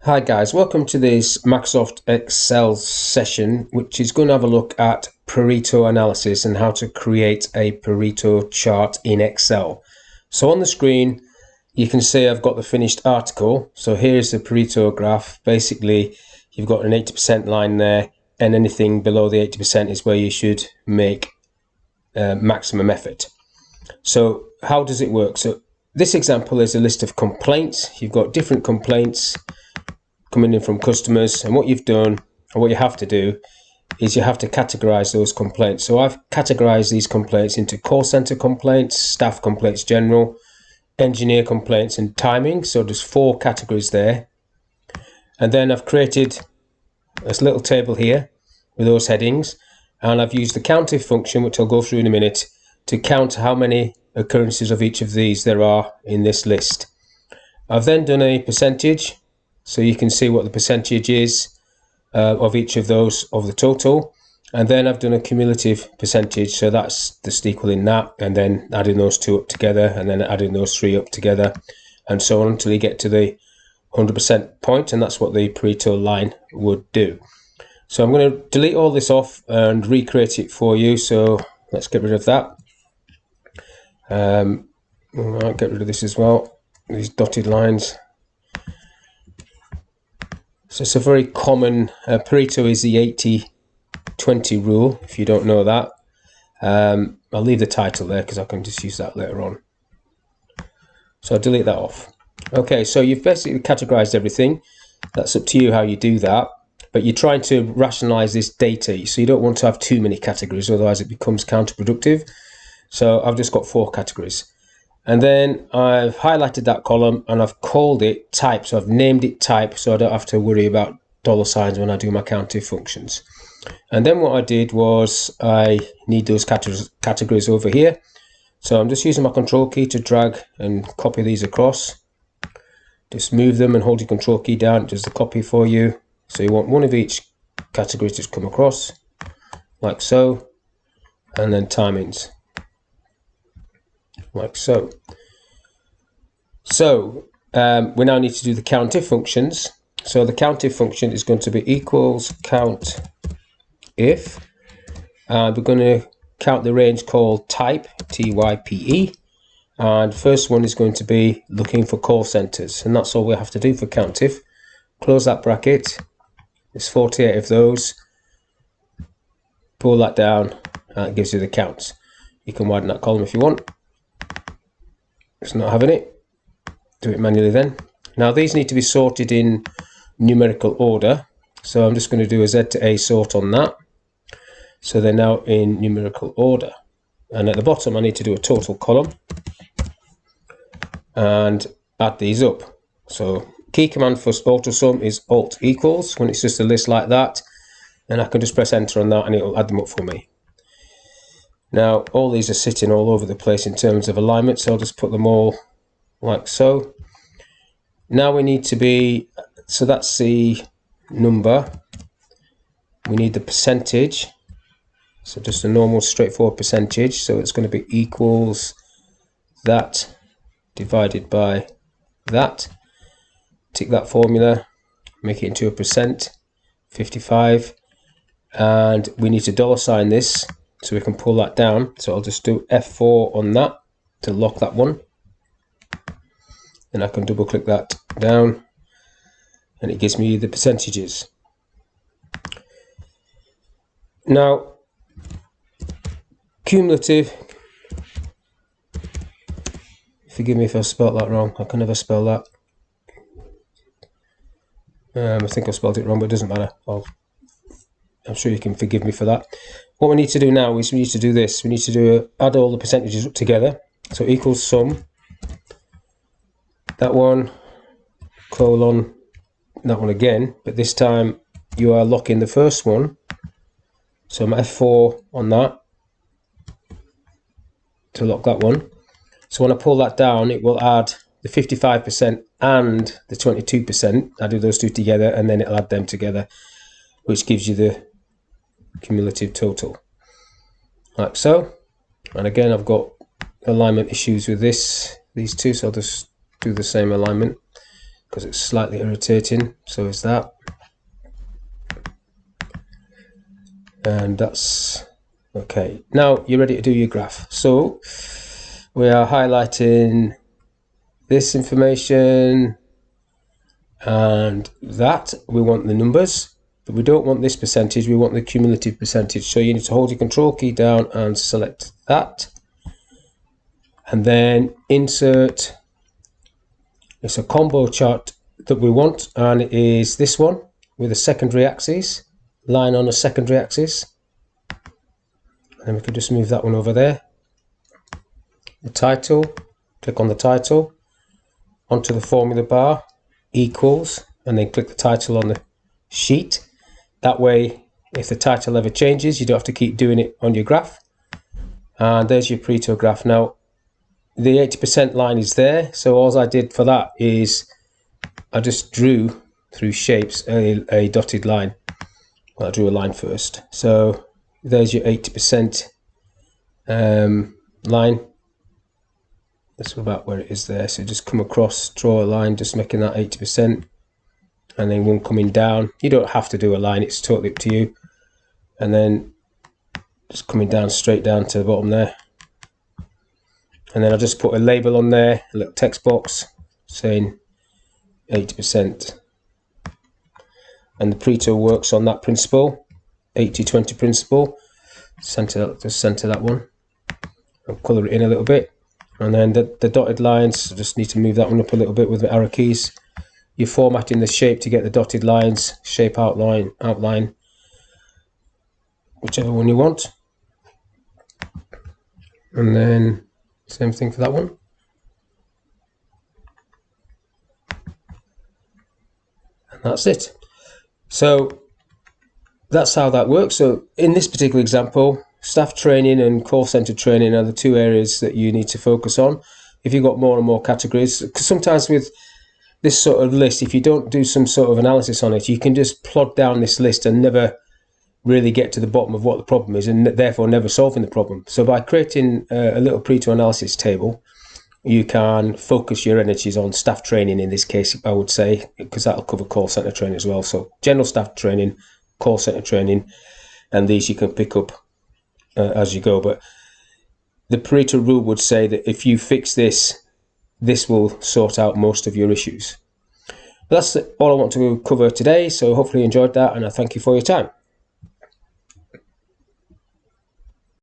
Hi guys, welcome to this Microsoft Excel session, which is going to have a look at Pareto analysis and how to create a Pareto chart in Excel. So on the screen, you can see I've got the finished article. So here's the Pareto graph. Basically, you've got an 80% line there, and anything below the 80% is where you should make maximum effort. So how does it work? So this example is a list of complaints. You've got different complaints coming in from customers, and what you've done and what you have to do is you have to categorize those complaints. So I've categorized these complaints into call center complaints, staff complaints general, engineer complaints, and timing. So there's 4 categories there, and then I've created this little table here with those headings, and I've used the CountIF function, which I'll go through in a minute, to count how many occurrences of each of these there are in this list. I've then done a percentage, so you can see what the percentage is of each of those of the total, and then I've done a cumulative percentage, so that's just equaling that, and then adding those 2 up together, and then adding those 3 up together, and so on until you get to the 100% point, and that's what the Pareto line would do. So I'm going to delete all this off and recreate it for you. So let's get rid of that. I'll get rid of this as well, these dotted lines. So it's a very common, Pareto is the 80-20 rule, if you don't know that. I'll leave the title there because I can just use that later on. So I'll delete that off. Okay, so you've basically categorized everything. That's up to you how you do that. But you're trying to rationalize this data, so you don't want to have too many categories, otherwise it becomes counterproductive. So I've just got 4 categories. And then I've highlighted that column and I've called it type. So I've named it type, so I don't have to worry about $signs when I do my CountIF functions. And then what I did was I need those categories over here. So I'm just using my control key to drag and copy these across. Just move them and hold your control key down, it does the copy for you. So you want one of each category to come across, like so, and then timings, like so. So we now need to do the CountIF functions. So the CountIF function is going to be equals CountIF, and we're going to count the range called type, T-Y-P-E, and the first one is going to be looking for call centers, and that's all we have to do for CountIF. Close that bracket. There's 48 of those. Pull that down, and it gives you the counts. You can widen that column if you want. It's not having it. Do it manually then. Now these need to be sorted in numerical order, so I'm just going to do a Z to A sort on that. So they're now in numerical order, and at the bottom I need to do a total column and add these up. So key command for Autosum is Alt equals. When it's just a list like that, then I can just press enter on that and it'll add them up for me. Now all these are sitting all over the place in terms of alignment, so I'll just put them all like so. Now we need to be, so that's the number. We need the percentage, so just a normal straightforward percentage. So it's going to be equals that divided by that. Tick that formula, make it into a percent, 55, and we need to $sign this so we can pull that down. So I'll just do F4 on that to lock that one, and I can double click that down and it gives me the percentages. Now cumulative, forgive me if I spelled that wrong, I can never spell that. I think I spelled it wrong, but it doesn't matter. I'm sure you can forgive me for that. What we need to do now is we need to do this. We need to add all the percentages up together. So equals sum, that one, colon, that one again, but this time you are locking the first one. So I'm F4 on that to lock that one. So when I pull that down, it will add the 55% and the 22%. I do those 2 together and then it'll add them together, which gives you the cumulative total, like so. And again, I've got alignment issues with these 2, so I'll just do the same alignment. because it's slightly irritating. So is that. And that's okay. Now you're ready to do your graph. So we are highlighting this information and that. We want the numbers, but we don't want this percentage, we want the cumulative percentage. So you need to hold your control key down and select that, and then insert. It's a combo chart that we want, and it is this one with a secondary axis, line on a secondary axis. And we can just move that one over there. The title, click on the title, onto the formula bar, equals, and then click the title on the sheet. That way, if the title ever changes, you don't have to keep doing it on your graph. And there's your Pareto graph. Now, the 80% line is there, so all I did for that is I just drew through shapes a dotted line. Well, I drew a line first. So there's your 80% line. That's about where it is there. So just come across, draw a line, just making that 80%, and then one coming down. You don't have to do a line, it's totally up to you. And then just coming down, straight down to the bottom there. And then I'll just put a label on there, a little text box saying 80%. And the Pareto works on that principle, 80-20 principle. Just center that one. I'll colour it in a little bit. And then the dotted lines, I just need to move that one up a little bit with the arrow keys. You're formatting the shape to get the dotted lines, shape outline, whichever one you want. And then same thing for that one. And that's it. So that's how that works. So in this particular example, staff training and call center training are the two areas that you need to focus on. If you've got more and more categories, because sometimes with this sort of list, if you don't do some sort of analysis on it, you can just plod down this list and never really get to the bottom of what the problem is, and therefore never solving the problem. So by creating a little Pareto analysis table, you can focus your energies on staff training in this case, I would say, because that'll cover call center training as well. So general staff training, call center training, and these you can pick up as you go. But the Pareto rule would say that if you fix this, this will sort out most of your issues. But that's all I want to cover today. So hopefully you enjoyed that, and I thank you for your time.